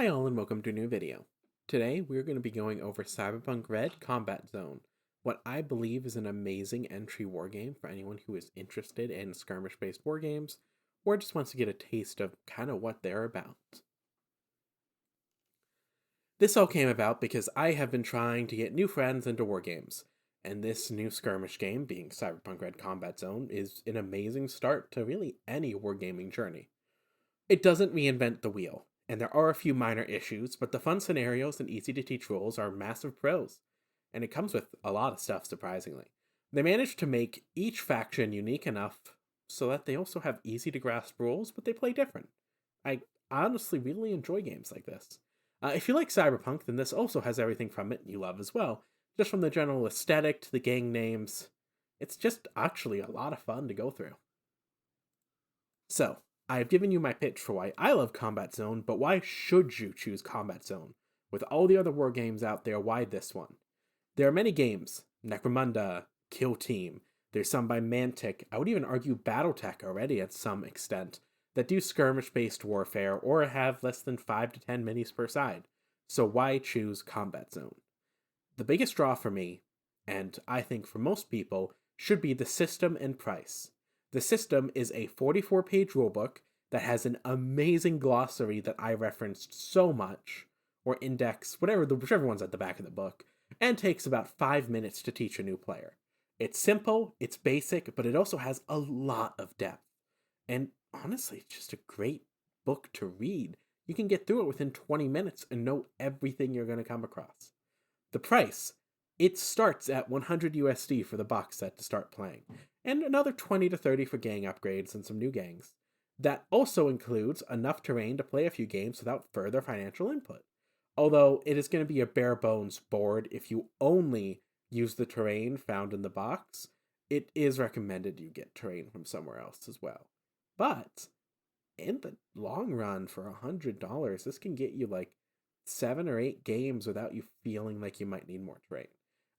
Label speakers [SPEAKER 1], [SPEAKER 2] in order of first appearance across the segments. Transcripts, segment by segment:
[SPEAKER 1] Hi all and welcome to a new video. Today we're going to be going over Cyberpunk Red Combat Zone, what I believe is an amazing entry wargame for anyone who is interested in skirmish-based wargames or just wants to get a taste of kind of what they're about. This all came about because I have been trying to get new friends into wargames, and this new skirmish game, being Cyberpunk Red Combat Zone, is an amazing start to really any wargaming journey. It doesn't reinvent the wheel, and there are a few minor issues, but the fun scenarios and easy to teach rules are massive pros, and it comes with a lot of stuff, surprisingly. They managed to make each faction unique enough so that they also have easy to grasp rules, but they play different. I honestly really enjoy games like this. If you like Cyberpunk, then this also has everything from it you love as well, just from the general aesthetic to the gang names. It's just actually a lot of fun to go through. So, I've given you my pitch for why I love Combat Zone, but why should you choose Combat Zone? With all the other war games out there, why this one? There are many games, Necromunda, Kill Team, there's some by Mantic, I would even argue Battletech already at some extent, that do skirmish-based warfare or have less than 5 to 10 minis per side. So why choose Combat Zone? The biggest draw for me, and I think for most people, should be the system and price. The system is a 44-page rulebook that has an amazing glossary that I referenced so much, or index, whichever one's at the back of the book, and takes about 5 minutes to teach a new player. It's simple, it's basic, but it also has a lot of depth. And honestly, it's just a great book to read. You can get through it within 20 minutes and know everything you're going to come across. The price, it starts at 100 USD for the box set to start playing, and another 20 to 30 for gang upgrades and some new gangs. That also includes enough terrain to play a few games without further financial input. Although it is going to be a bare bones board if you only use the terrain found in the box, it is recommended you get terrain from somewhere else as well. But in the long run, for $100, this can get you like 7 or 8 games without you feeling like you might need more terrain.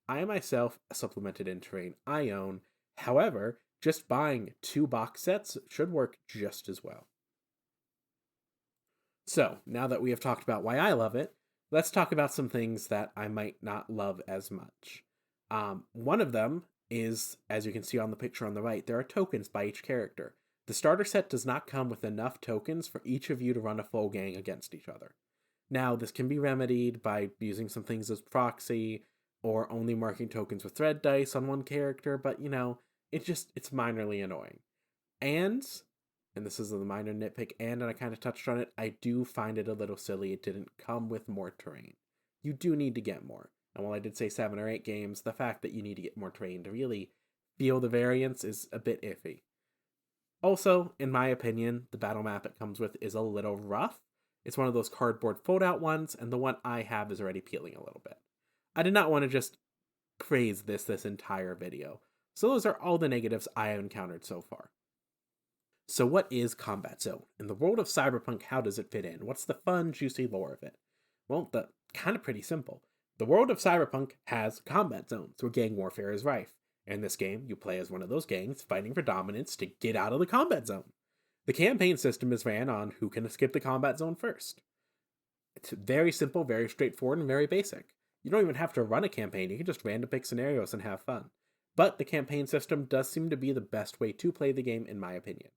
[SPEAKER 1] I myself supplemented in terrain I own. However, just buying 2 box sets should work just as well. So, now that we have talked about why I love it, let's talk about some things that I might not love as much. One of them is, as you can see on the picture on the right, there are tokens by each character. The starter set does not come with enough tokens for each of you to run a full gang against each other. Now, this can be remedied by using some things as proxy, or only marking tokens with thread dice on one character, but it's minorly annoying. And this is the minor nitpick, and I kind of touched on it, I do find it a little silly it didn't come with more terrain. You do need to get more. And while I did say 7 or 8 games, the fact that you need to get more terrain to really feel the variance is a bit iffy. Also, in my opinion, the battle map it comes with is a little rough. It's one of those cardboard fold-out ones, and the one I have is already peeling a little bit. I did not want to just praise this entire video. So those are all the negatives I have encountered so far. So what is Combat Zone? In the world of Cyberpunk, how does it fit in? What's the fun, juicy lore of it? Well, the kind of pretty simple. The world of Cyberpunk has combat zones where gang warfare is rife. In this game, you play as one of those gangs fighting for dominance to get out of the combat zone. The campaign system is ran on who can escape the combat zone first. It's very simple, very straightforward, and very basic. You don't even have to run a campaign, you can just random pick scenarios and have fun. But the campaign system does seem to be the best way to play the game in my opinion.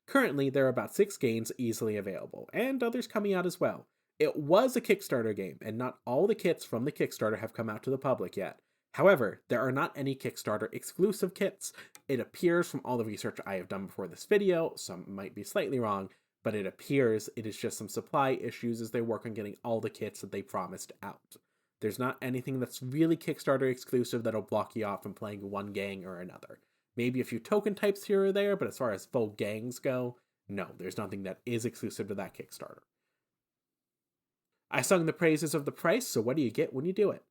[SPEAKER 1] Currently, there are about 6 games easily available, and others coming out as well. It was a Kickstarter game, and not all the kits from the Kickstarter have come out to the public yet. However, there are not any Kickstarter exclusive kits. It appears from all the research I have done before this video, some might be slightly wrong, but it appears it is just some supply issues as they work on getting all the kits that they promised out. There's not anything that's really Kickstarter exclusive that'll block you off from playing one gang or another. Maybe a few token types here or there, but as far as full gangs go, no, there's nothing that is exclusive to that Kickstarter. I sung the praises of the price, so what do you get when you do it?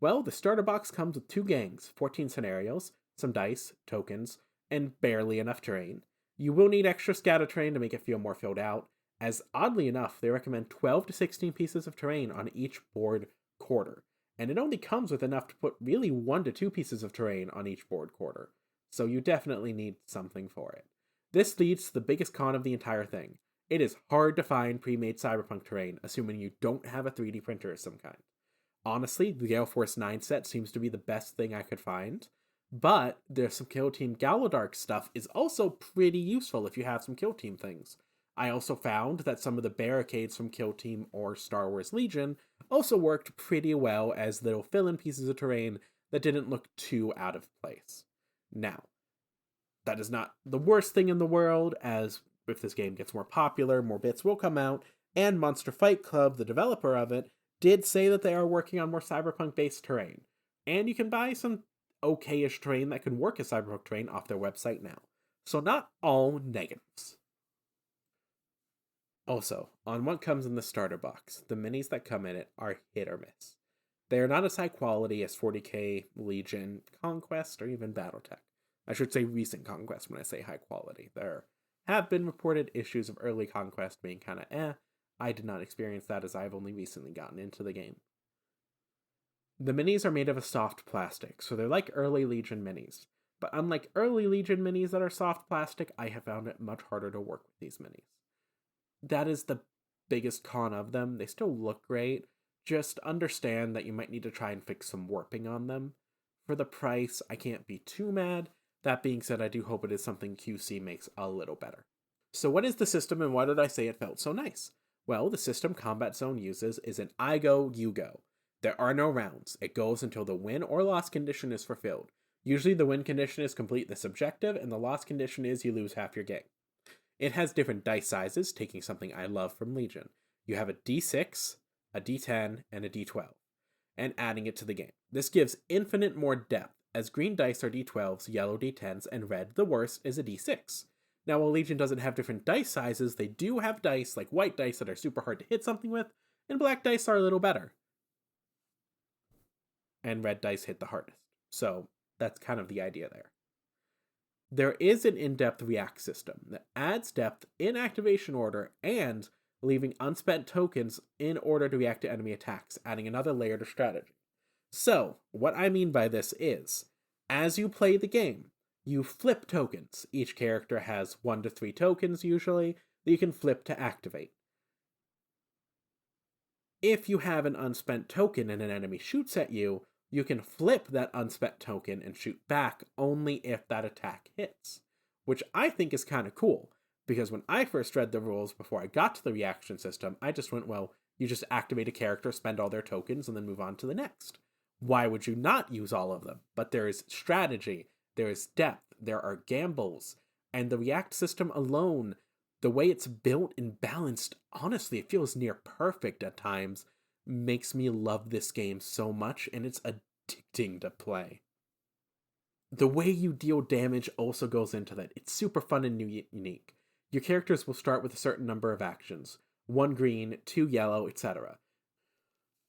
[SPEAKER 1] Well, the starter box comes with 2 gangs, 14 scenarios, some dice, tokens, and barely enough terrain. You will need extra scatter terrain to make it feel more filled out, as oddly enough, they recommend 12 to 16 pieces of terrain on each board quarter, and it only comes with enough to put really 1 to 2 pieces of terrain on each board quarter, so you definitely need something for it. This leads to the biggest con of the entire thing. It is hard to find pre-made Cyberpunk terrain, assuming you don't have a 3D printer of some kind. Honestly, the Gale Force 9 set seems to be the best thing I could find, but there's some Kill Team Galadark stuff is also pretty useful if you have some Kill Team things. I also found that some of the barricades from Kill Team or Star Wars Legion also worked pretty well as little fill-in pieces of terrain that didn't look too out of place. Now, that is not the worst thing in the world, as if this game gets more popular, more bits will come out, and Monster Fight Club, the developer of it, did say that they are working on more cyberpunk-based terrain. And you can buy some okay-ish terrain that can work as cyberpunk terrain off their website now. So not all negatives. Also, on what comes in the starter box, the minis that come in it are hit or miss. They are not as high quality as 40k, Legion, Conquest, or even Battletech. I should say recent Conquest when I say high quality. There have been reported issues of early Conquest being kind of I did not experience that as I've only recently gotten into the game. The minis are made of a soft plastic, so they're like early Legion minis. But unlike early Legion minis that are soft plastic, I have found it much harder to work with these minis. That is the biggest con of them. They still look great. Just understand that you might need to try and fix some warping on them. For the price, I can't be too mad. That being said, I do hope it is something QC makes a little better. So what is the system and why did I say it felt so nice? Well, the system Combat Zone uses is an I go, you go. There are no rounds. It goes until the win or loss condition is fulfilled. Usually the win condition is complete this objective, and the loss condition is you lose half your game. It has different dice sizes, taking something I love from Legion. You have a D6, a D10, and a D12, and adding it to the game. This gives infinite more depth, as green dice are D12s, yellow D10s, and red, the worst, is a D6. Now, while Legion doesn't have different dice sizes, they do have dice, like white dice, that are super hard to hit something with, and black dice are a little better. And red dice hit the hardest. So, that's kind of the idea there. There is an in-depth react system that adds depth in activation order and leaving unspent tokens in order to react to enemy attacks, adding another layer to strategy. So, what I mean by this is, as you play the game, you flip tokens. Each character has 1 to 3 tokens usually that you can flip to activate. If you have an unspent token and an enemy shoots at you, you can flip that unspent token and shoot back only if that attack hits, which I think is kind of cool, because when I first read the rules before I got to the reaction system, I just went, well, you just activate a character, spend all their tokens, and then move on to the next. Why would you not use all of them? But there is strategy, there is depth, there are gambles, and the react system alone, the way it's built and balanced, honestly, it feels near perfect at times, makes me love this game so much, and it's addicting to play. The way you deal damage also goes into that. It's super fun and unique. Your characters will start with a certain number of actions, 1 green, 2 yellow, etc.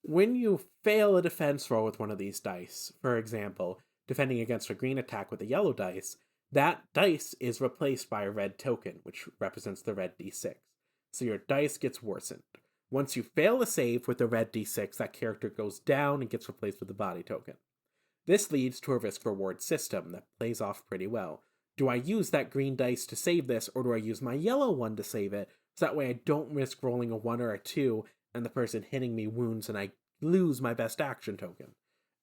[SPEAKER 1] When you fail a defense roll with one of these dice, for example, defending against a green attack with a yellow dice, that dice is replaced by a red token, which represents the red d6. So your dice gets worsened. Once you fail a save with the red d6, that character goes down and gets replaced with a body token. This leads to a risk-reward system that plays off pretty well. Do I use that green dice to save this, or do I use my yellow one to save it, so that way I don't risk rolling a 1 or a 2, and the person hitting me wounds and I lose my best action token?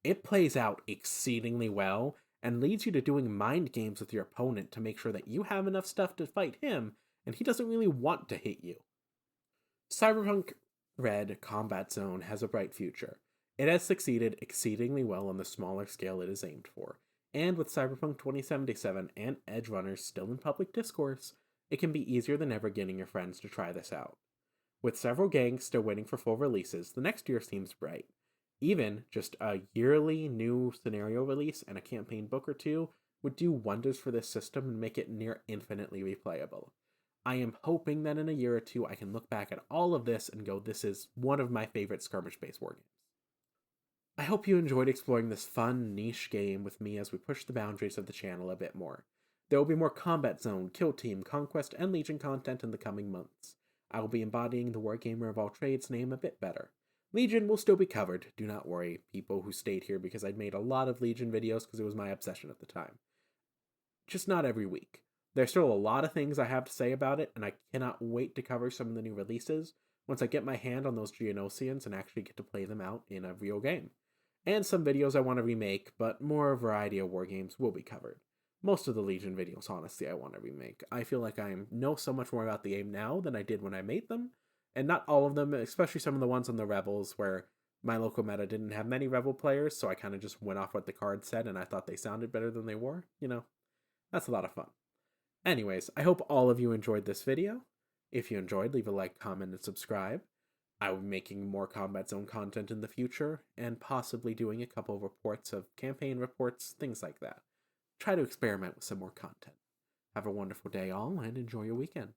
[SPEAKER 1] It plays out exceedingly well, and leads you to doing mind games with your opponent to make sure that you have enough stuff to fight him, and he doesn't really want to hit you. Cyberpunk Red Combat Zone has a bright future. It has succeeded exceedingly well on the smaller scale it is aimed for, and with Cyberpunk 2077 and Edge Runners still in public discourse, it can be easier than ever getting your friends to try this out. With several gangs still waiting for full releases, the next year seems bright. Even just a yearly new scenario release and a campaign book or 2 would do wonders for this system and make it near infinitely replayable. I am hoping that in a year or 2 I can look back at all of this and go, this is one of my favorite skirmish-based wargames. I hope you enjoyed exploring this fun, niche game with me as we push the boundaries of the channel a bit more. There will be more Combat Zone, Kill Team, Conquest, and Legion content in the coming months. I will be embodying the Wargamer of all trades name a bit better. Legion will still be covered, do not worry, people who stayed here, because I'd made a lot of Legion videos because it was my obsession at the time. Just not every week. There's still a lot of things I have to say about it, and I cannot wait to cover some of the new releases once I get my hand on those Geonosians and actually get to play them out in a real game. And some videos I want to remake, but more variety of war games will be covered. Most of the Legion videos, honestly, I want to remake. I feel like I know so much more about the game now than I did when I made them, and not all of them, especially some of the ones on the Rebels where my local meta didn't have many Rebel players, so I kind of just went off what the card said and I thought they sounded better than they were. That's a lot of fun. Anyways, I hope all of you enjoyed this video. If you enjoyed, leave a like, comment, and subscribe. I will be making more Combat Zone content in the future, and possibly doing a couple of reports of campaign reports, things like that. Try to experiment with some more content. Have a wonderful day, all, and enjoy your weekend.